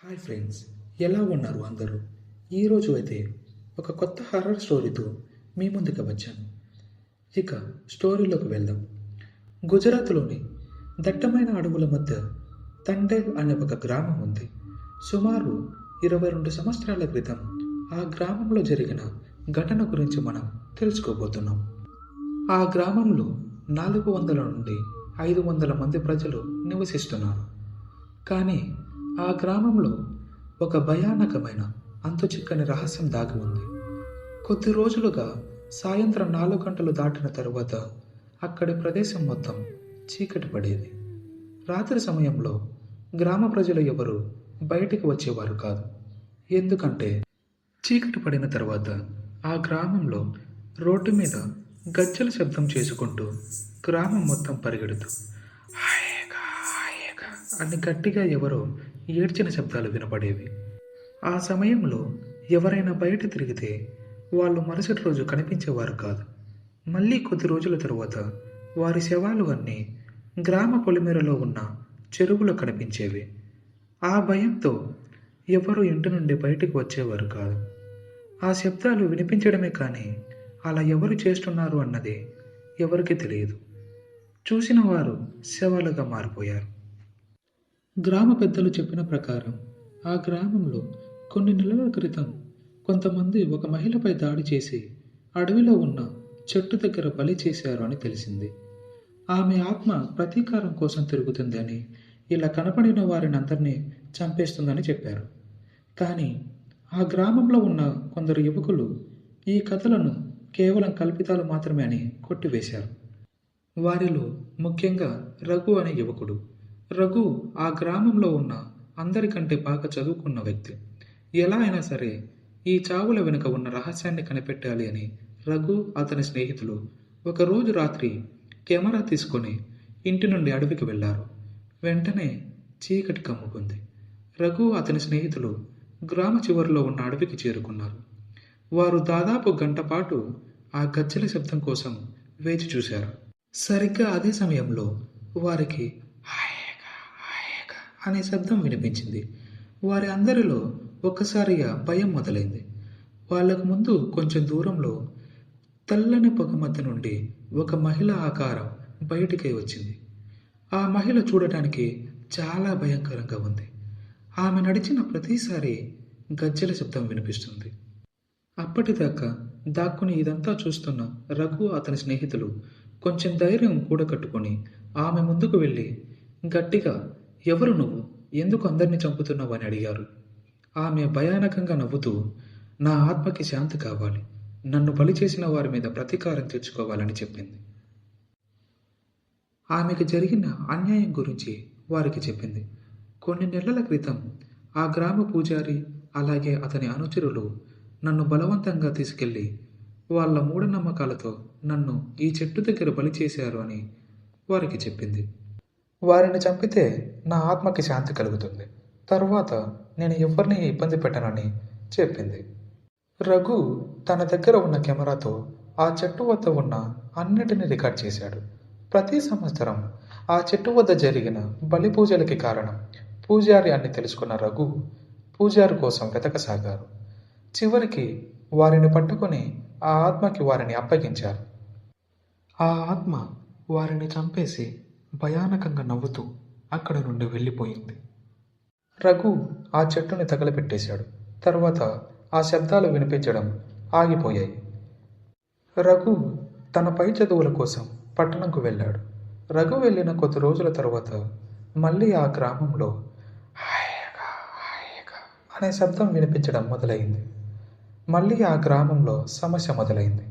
Hi friends, ఎలా ఉన్నారు అందరూ? ఈరోజు అయితే ఒక కొత్త హర్రర్ స్టోరీతో మీ ముందుకు వచ్చాను. ఇక స్టోరీలోకి వెళ్దాం. గుజరాత్లోని దట్టమైన అడవుల మధ్య తండేల్ అనే ఒక గ్రామం ఉంది. సుమారు 22 సంవత్సరాల క్రితం ఆ గ్రామంలో జరిగిన ఘటన గురించి మనం తెలుసుకోబోతున్నాం. ఆ గ్రామంలో 400 నుండి 500 మంది ప్రజలు నివసిస్తున్నారు. కానీ ఆ గ్రామంలో ఒక భయానకమైన అంతుచిక్కని రహస్యం దాగి ఉంది. కొద్ది రోజులుగా సాయంత్రం 4 గంటలు దాటిన తరువాత అక్కడి ప్రదేశం మొత్తం చీకటి పడేది. రాత్రి సమయంలో గ్రామ ప్రజలు ఎవరు బయటికి వచ్చేవారు కాదు. ఎందుకంటే చీకటి పడిన తర్వాత ఆ గ్రామంలో రోడ్డు మీద గజ్జల శబ్దం చేసుకుంటూ గ్రామం మొత్తం పరిగెడుతూ హాయేగా హాయేగా అని గట్టిగా ఎవరో ఏడ్చిన శబ్దాలు వినపడేవి. ఆ సమయంలో ఎవరైనా బయట తిరిగితే వాళ్ళు మరుసటి రోజు కనిపించేవారు కాదు. మళ్ళీ కొద్ది రోజుల తరువాత వారి శవాలు అన్నీ గ్రామ పొలిమేరలో ఉన్న చెరువులో కనిపించేవి. ఆ భయంతో ఎవరు ఇంటి నుండి బయటకు వచ్చేవారు కాదు. ఆ శబ్దాలు వినిపించడమే కానీ అలా ఎవరు చేస్తున్నారు అన్నది ఎవరికి తెలియదు. చూసిన వారు శవాలుగా మారిపోయారు. గ్రామ పెద్దలు చెప్పిన ప్రకారం ఆ గ్రామంలో కొన్ని నెలల క్రితం కొంతమంది ఒక మహిళపై దాడి చేసి అడవిలో ఉన్న చెట్టు దగ్గర బలి చేశారు అని తెలిసింది. ఆమె ఆత్మ ప్రతీకారం కోసం తిరుగుతుంది అని, ఇలా కనపడిన వారిని అందరినీ చంపేస్తుందని చెప్పారు. కానీ ఆ గ్రామంలో ఉన్న కొందరు యువకులు ఈ కథలను కేవలం కల్పితాలు మాత్రమే అని కొట్టివేశారు. వారిలో ముఖ్యంగా రఘు అనే యువకుడు. రఘు ఆ గ్రామంలో ఉన్న అందరికంటే బాగా చదువుకున్న వ్యక్తి. ఎలా అయినా సరే ఈ చావుల వెనుక ఉన్న రహస్యాన్ని కనిపెట్టాలి అని రఘు అతని స్నేహితులు ఒకరోజు రాత్రి కెమెరా తీసుకొని ఇంటి నుండి అడవికి వెళ్ళారు. వెంటనే చీకటి కమ్ముకుంది. రఘు అతని స్నేహితులు గ్రామ చివరిలో ఉన్న అడవికి చేరుకున్నారు. వారు దాదాపు గంట పాటు ఆ గజ్జల శబ్దం కోసం వేచి చూశారు. సరిగ్గా అదే సమయంలో వారికి హాయేగా హాయేగా అనే శబ్దం వినిపించింది. వారి అందరిలో ఒక్కసారిగా భయం మొదలైంది. వాళ్లకు ముందు కొంచెం దూరంలో తెల్లని పొగ మధ్య నుండి ఒక మహిళ ఆకారం బయటికి వచ్చింది. ఆ మహిళ చూడటానికి చాలా భయంకరంగా ఉంది. ఆమె నడిచిన ప్రతిసారి గజ్జల శబ్దం వినిపిస్తుంది. అప్పటిదాకా దాక్కుని ఇదంతా చూస్తున్న రఘు అతని స్నేహితులు కొంచెం ధైర్యం కూడగట్టుకొని ఆమె ముందుకు వెళ్ళి గట్టిగా, ఎవరు నువ్వు, ఎందుకు అందరినీ చంపుతున్నావు అని అడిగారు. ఆమె భయానకంగా నవ్వుతూ, నా ఆత్మకి శాంతి కావాలి, నన్ను బలి చేసిన వారి మీద ప్రతీకారం తెచ్చుకోవాలని చెప్పింది. ఆమెకు జరిగిన అన్యాయం గురించి వారికి చెప్పింది. కొన్ని నెలల క్రితం ఆ గ్రామ పూజారి అలాగే అతని అనుచరులు నన్ను బలవంతంగా తీసుకెళ్ళి వాళ్ళ మూఢనమ్మకాలతో నన్ను ఈ చెట్టు దగ్గర బలి చేశారు అని వారికి చెప్పింది. వారిని చంపితే నా ఆత్మకి శాంతి కలుగుతుంది, తరువాత నేను ఎవరిని ఇబ్బంది పెట్టనని చెప్పింది. రఘు తన దగ్గర ఉన్న కెమెరాతో ఆ చెట్టు వద్ద ఉన్న అన్నిటిని రికార్డ్ చేశాడు. ప్రతి సంవత్సరం ఆ చెట్టు వద్ద జరిగిన బలి పూజలకి కారణం పూజారి అని తెలుసుకున్న రఘు పూజారి కోసం వెతకసాగారు. చివరికి వారిని పట్టుకొని ఆ ఆత్మకి వారిని అప్పగించారు. ఆ ఆత్మ వారిని చంపేసి భయానకంగా నవ్వుతూ అక్కడి నుండి వెళ్ళిపోయింది. రఘు ఆ చెట్టుని తగలపెట్టేశాడు. తర్వాత ఆ శబ్దాలు వినిపించడం ఆగిపోయాయి. రఘు తన పై చదువుల కోసం పట్టణంకు వెళ్ళాడు. రఘు వెళ్ళిన కొద్ది రోజుల తర్వాత మళ్ళీ ఆ గ్రామంలో హాయేగా హాయేగా అనే శబ్దం వినిపించడం మొదలైంది. మళ్ళీ ఆ గ్రామంలో సమస్య మొదలైంది.